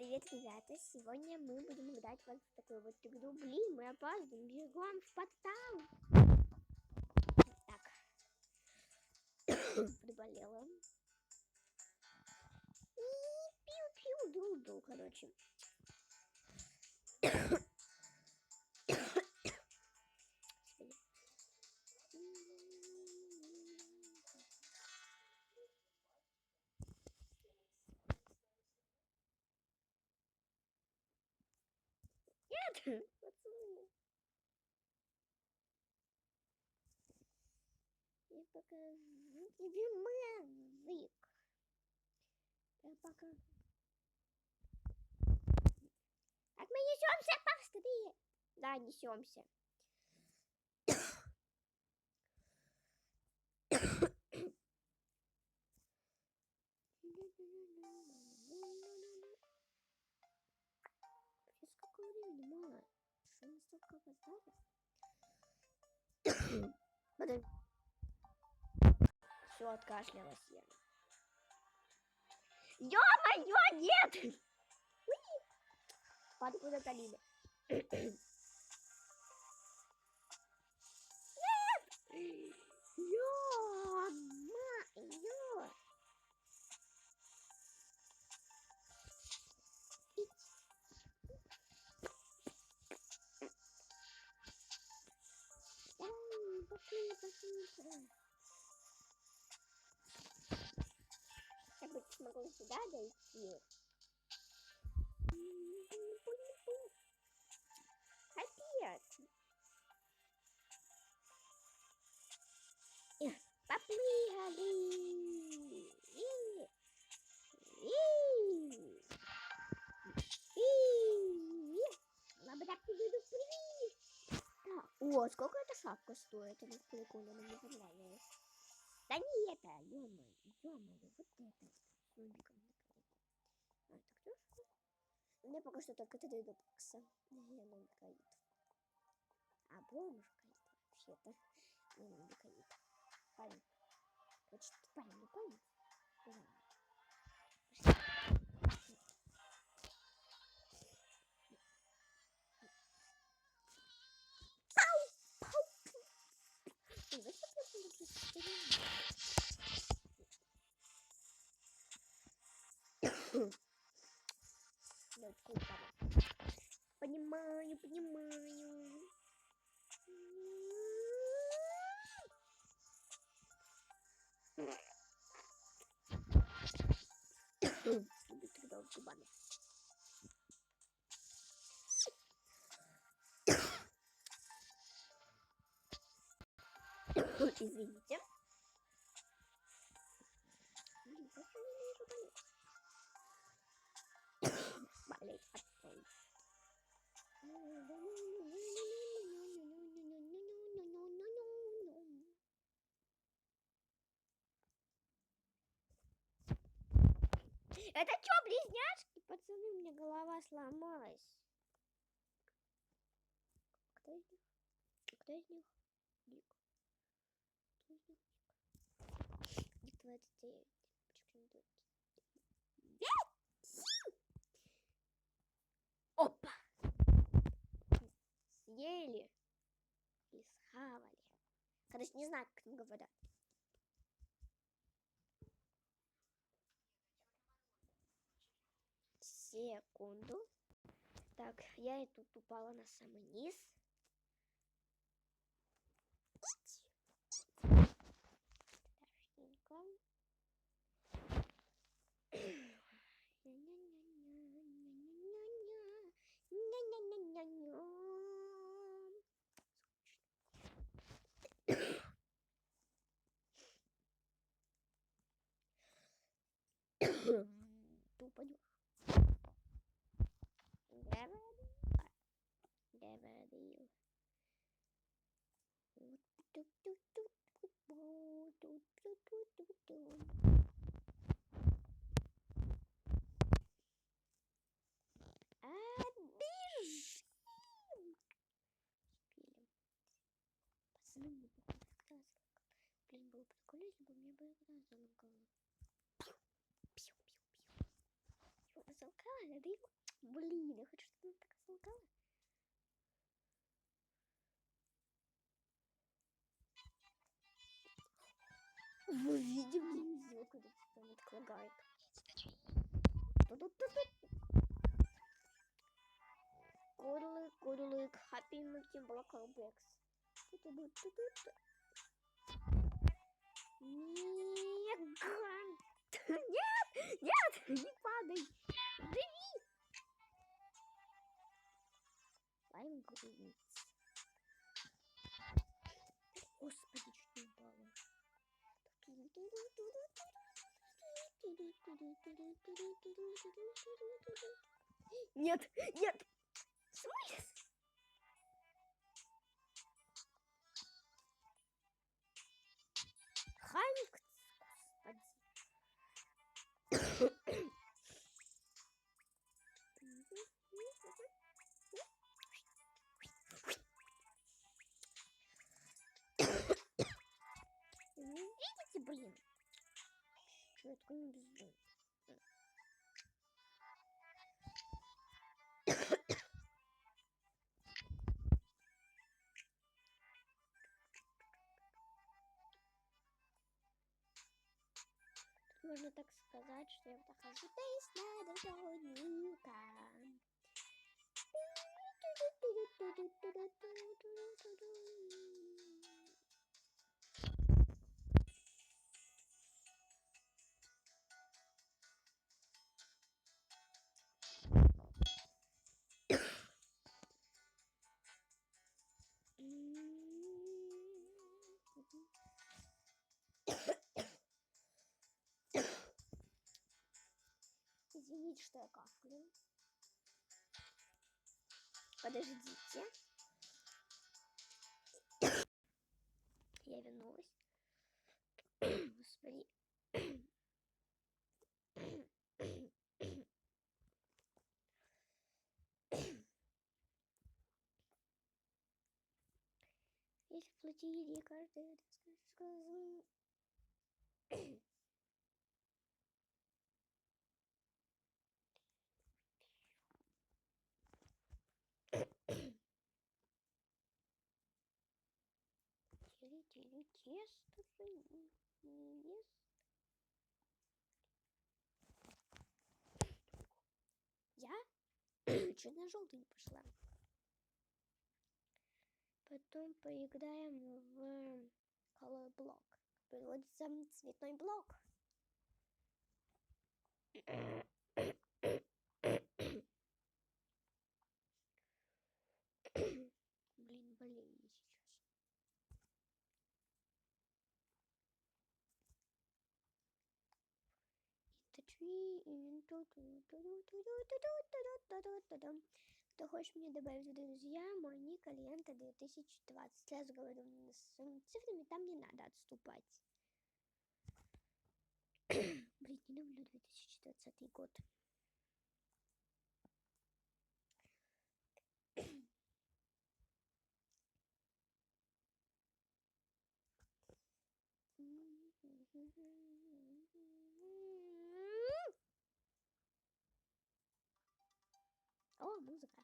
Привет, ребята! Сегодня мы будем играть вот в такую вот игру. Блин, мы опаздываем, бегом в портал! Так. Приболела. И пиу-пиу, дул-дул, короче. Нет! Пацаны! Я покажу тебе мазык. Я покажу. Так, мы несемся побыстрее. Да, несемся. Сколько времени, мало? Что мы столько опоздали? Подожди. Все, откашлялась я. Ё-моё, нет! Падай куда-то, Лиля. Нет! Ё-моё! Пошли, пошли. Я бы смогла сюда дойти. Капец. Попрыгали. О, сколько эта шапка стоит? Она прикольно, мне понравилась. Да не это, ё-моё, вот это. С нубиком. А, так дешево. Мне пока что только 3 бакса. Я нубикаид. А бомжкаид вообще-то. Не нубикаид. Парень. Короче, парень не понял. Понимаю, понимаю. Тогда губами. Извините. Болеть отстой. Это что, близняшки? Пацаны, у меня голова сломалась. Кто из них? Кто из них? Ник. Кто из них? Ник 29. Опа! Съели. И схавали. Короче, не знаю, как там говорят. Секунду. Так, я и тут упала на самый низ. Страшненько. Тупо. Говорил. Пацаны, мне походу глаз. Блин, было прикольно, если бы мне бы глаз залагало. Пиу-пиу-пиу. Его залагало, нормально, да его... Блин, я хочу, чтобы она так солгала. Вы видите, блин, сделку, когда она так лагает. Курлык, happy making block bricks. Нет, не падай. Живи. Лайм грузится. Господи, чуть не упала. Нет, нет. Смысл? Хаймик, господи. Видите, блин? Что я такой не бездумный? Можно так сказать, что я вот хожу тоненько. Извините, что я кафлю. Подождите. Я вернулась. Господи. Если платили каждый скажу. Тесто не я чуть на желтый не пошла. Потом поиграем в color block. Переводится цветной блок. Блин, болею я сейчас. Кто хочет мне добавить в друзья, мой ник Альянта 2020. Сразу говорю, с цифрами там не надо отступать. Блин, не люблю 2020 год. О, музыка.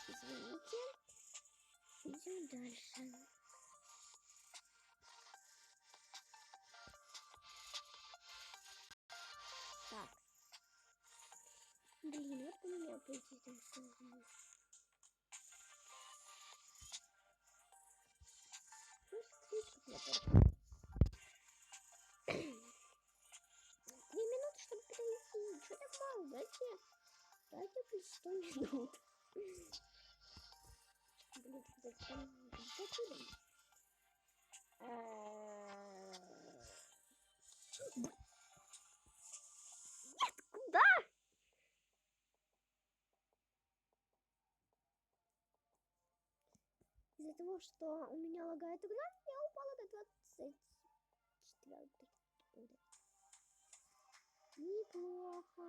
Извините. Идем дальше. Так. Блин, вот у меня пойти там сложно. Ну, 3 минуты, чтобы перейти. Что так мало? Дайте плюс 100 минут. Блин, зачем? Нет, куда? Из-за того, что у меня лагает игра, я упала до 24. Неплохо.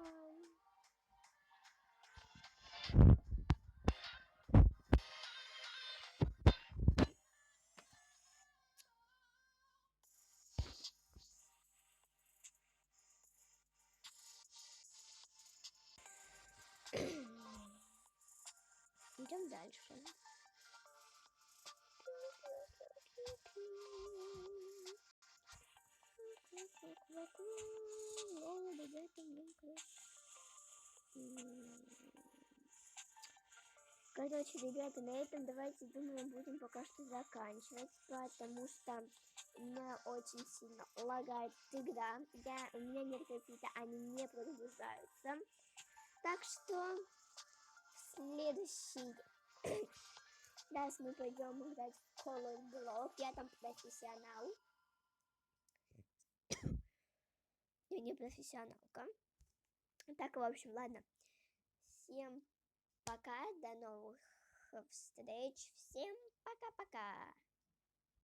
Идем дальше. Короче, ребята, на этом давайте, думаю, будем пока что заканчивать, потому что у меня очень сильно лагает игра. У меня некоторые какие-то, они не прогружаются. Так что в следующий раз мы пойдем играть в Color Block. Я там профессионал. Я не профессионалка. Так, в общем, ладно. Всем пока, до новых встреч. Всем пока-пока.